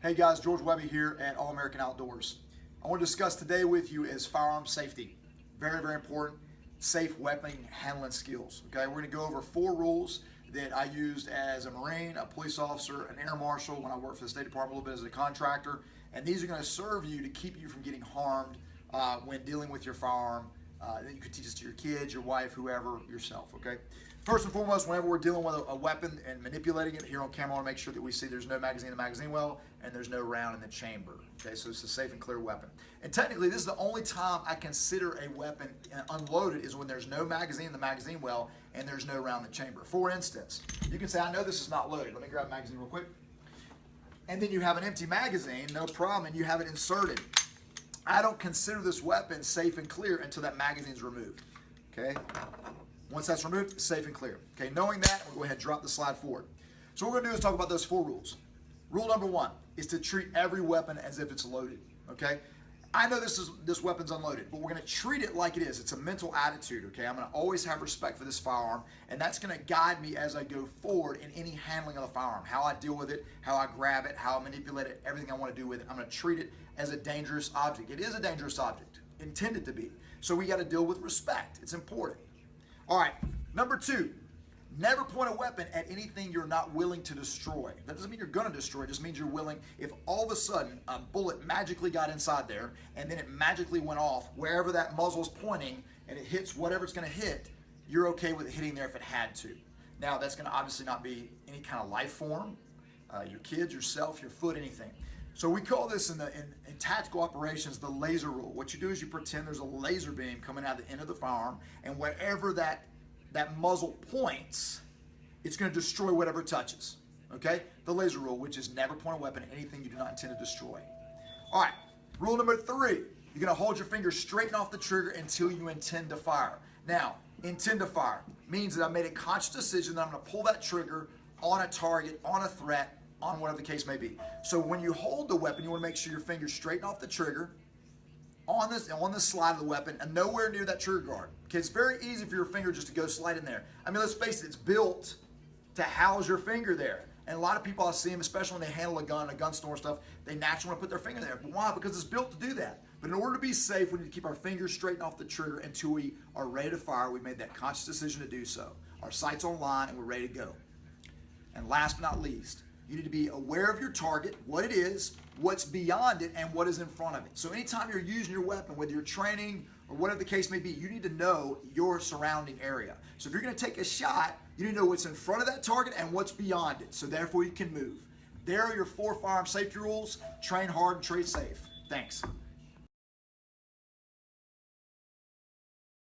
Hey guys, George Wehby here at All American Outdoors. I want to discuss today with you is firearm safety. Very, very important, safe weapon handling skills. Okay, we're going to go over 4 rules that I used as a Marine, a police officer, an air marshal when I worked for the State Department a little bit as a contractor. And these are going to serve you to keep you from getting harmed when dealing with your firearm. That you could teach this to your kids, your wife, whoever, yourself, okay? First and foremost, whenever we're dealing with a weapon and manipulating it here on camera, I want to make sure that we see there's no magazine in the magazine well and there's no round in the chamber, okay? So it's a safe and clear weapon. And technically, this is the only time I consider a weapon unloaded is when there's no magazine in the magazine well and there's no round in the chamber. For instance, you can say, I know this is not loaded. Let me grab a magazine real quick. And then you have an empty magazine, no problem, and you have it inserted. I don't consider this weapon safe and clear until that magazine is removed, okay? Once that's removed, it's safe and clear. Okay, knowing that, we'll go ahead and drop the slide forward. So what we're gonna do is talk about those 4 rules. Rule number 1 is to treat every weapon as if it's loaded, okay? I know this weapon's unloaded, but we're gonna treat it like it is. It's a mental attitude, okay? I'm gonna always have respect for this firearm, and that's gonna guide me as I go forward in any handling of the firearm, how I deal with it, how I grab it, how I manipulate it, everything I wanna do with it. I'm gonna treat it as a dangerous object. It is a dangerous object, intended to be. So we gotta deal with respect. It's important. All right, number 2, never point a weapon at anything you're not willing to destroy. That doesn't mean you're gonna destroy, it just means you're willing. If all of a sudden a bullet magically got inside there and then it magically went off wherever that muzzle's pointing and it hits whatever it's gonna hit, you're okay with it hitting there if it had to. Now that's gonna obviously not be any kind of life form, your kids, yourself, your foot, anything. So we call this in tactical operations the laser rule. What you do is you pretend there's a laser beam coming out of the end of the firearm, and wherever that muzzle points, it's going to destroy whatever it touches. Okay? The laser rule, which is never point a weapon at anything you do not intend to destroy. All right. Rule number 3, you're going to hold your finger straight and off the trigger until you intend to fire. Now, intend to fire means that I made a conscious decision that I'm going to pull that trigger on a target, on a threat, on whatever the case may be. So when you hold the weapon, you want to make sure your finger's straight off the trigger, on the slide of the weapon, and nowhere near that trigger guard. Okay, it's very easy for your finger just to go slide in there. I mean, let's face it, it's built to house your finger there. And a lot of people I see them, especially when they handle a gun store stuff, they naturally want to put their finger there. But why? Because it's built to do that. But in order to be safe, we need to keep our fingers straight off the trigger until we are ready to fire. We made that conscious decision to do so. Our sight's on line and we're ready to go. And last but not least, you need to be aware of your target, what it is, what's beyond it, and what is in front of it. So anytime you're using your weapon, whether you're training or whatever the case may be, you need to know your surrounding area. So if you're going to take a shot, you need to know what's in front of that target and what's beyond it. So therefore you can move. There are your 4 firearm safety rules. Train hard and trade safe. Thanks.